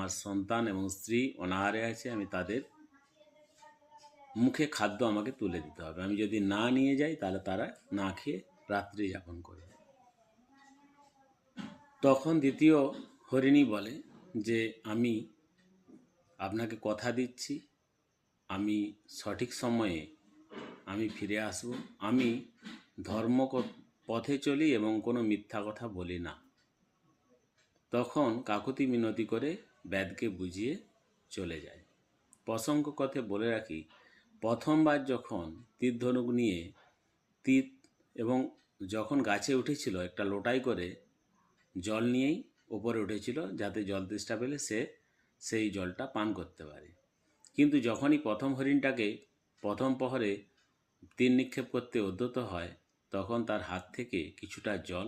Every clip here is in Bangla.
আমার সন্তান এবং স্ত্রী অনাহারে আছে, আমি তাদের মুখে খাদ্য আমাকে তুলে দিতে হবে। আমি যদি না নিয়ে যাই তাহলে তারা না খেয়ে রাত্রি যাপন করবে। তখন দ্বিতীয় হরিণী বলে যে আমি আপনাকে কথা দিচ্ছি, আমি সঠিক সময়ে আমি ফিরে আসব। আমি ধর্ম পথে চলি এবং কোনো মিথ্যা কথা বলি না। তখন কাকুতি মিনতি করে ব্যাধকে বুঝিয়ে চলে যায়। প্রসঙ্গ কথা বলে রাখি, প্রথমবার যখন তীর ধনুক নিয়ে তীর এবং যখন গাছে উঠেছিল একটা লোটাই করে জল নিয়েই ওপরে উঠেছিল, যাতে জল তেষ্টা পেলে সে সেই জলটা পান করতে পারে। কিন্তু যখনই প্রথম হরিণটাকে প্রথম প্রহরে তীর নিক্ষেপ করতে উদ্যত হয়, তখন তার হাত থেকে কিছুটা জল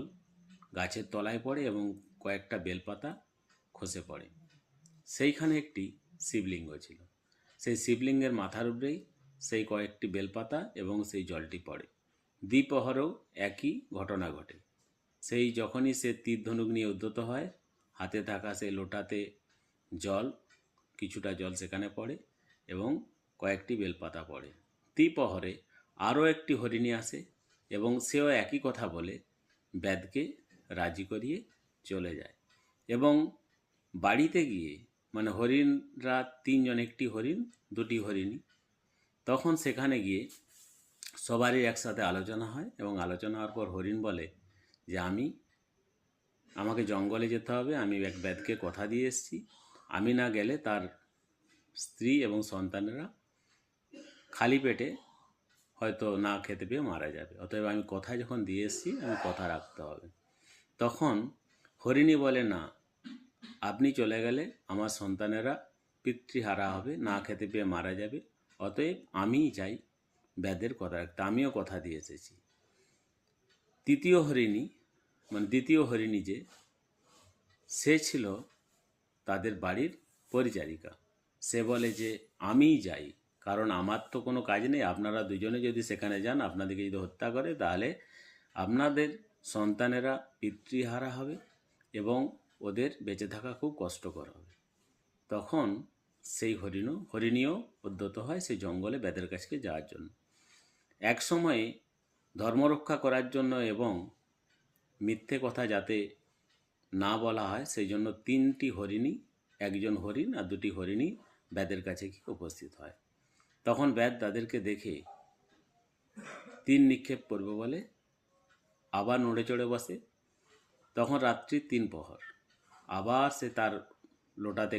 গাছের তলায় পড়ে এবং কয়েকটা বেলপাতা খসে পড়ে। সেইখানে একটি শিবলিঙ্গ ছিল। সেই শিবলিঙ্গের মাথার উপরেই সেই কয়েকটি বেলপাতা এবং সেই জলটি পড়ে। দ্বিপ্রহরেও একই ঘটনা ঘটে। সেই যখনই সে তীর ধনুক নিয়ে উদ্যত হয়, হাতে থাকা সেই লোটাতে জল, কিছুটা জল সেখানে পড়ে এবং কয়েকটি বেলপাতা পড়ে। দ্বিপ্রহরে আরও একটি হরিণী আসে এবং সেও একই কথা বলে ব্যাধকে রাজি করিয়ে চলে যায়। এবং বাড়িতে গিয়ে মানে হরিণরা তিনজন, একটি হরিণ দুটি হরিণী, তখন সেখানে গিয়ে সবারই একসাথে আলোচনা হয় এবং আলোচনা হওয়ার পর হরিণ বলে যে আমাকে জঙ্গলে যেতে হবে, আমি এক ব্যাধকে কথা দিয়ে এসেছি, আমি না গেলে তার স্ত্রী এবং সন্তানেরা খালি পেটে হয়তো না খেতে পেয়ে মারা যাবে। অতএব আমি কথা যখন দিয়ে এসেছি, আমি কথা রাখতে হবে। তখন হরিণী বলে, না, আপনি চলে গেলে আমার সন্তানেরা পিতৃহারা হবে, না খেতে পেয়ে মারা যাবে। অতএব আমিই চাই ব্যাধের কথা রাখতে, আমিও কথা দিয়ে এসেছি। দ্বিতীয় হরিণী যে সে ছিল তাদের বাড়ির পরিচারিকা, সে বলে যে আমিই যাই, কারণ আমার তো কোনো কাজ নেই, আপনারা দুজনে যদি সেখানে যান, আপনাদেরকে যদি হত্যা করে, তাহলে আপনাদের সন্তানেরা পিতৃহারা হবে এবং ওদের বেঁচে থাকা খুব কষ্টকর হবে। তখন সেই হরিণীও উদ্যত হয় সেই জঙ্গলে ব্যাধের কাছে যাওয়ার জন্য। এক সময়ে ধর্মরক্ষা করার জন্য এবং মিথ্যে কথা যাতে না বলা হয়, সেই জন্য তিনটি হরিণী, একজন হরিণ আর দুটি হরিণী ব্যাধের কাছে গিয়ে উপস্থিত হয়। তখন ব্যাধ তাদেরকে দেখে তীর নিক্ষেপ করবে বলে আবার নড়ে চড়ে বসে। তখন রাত্রি 3 প্রহর, আবার সে তার লোটাতে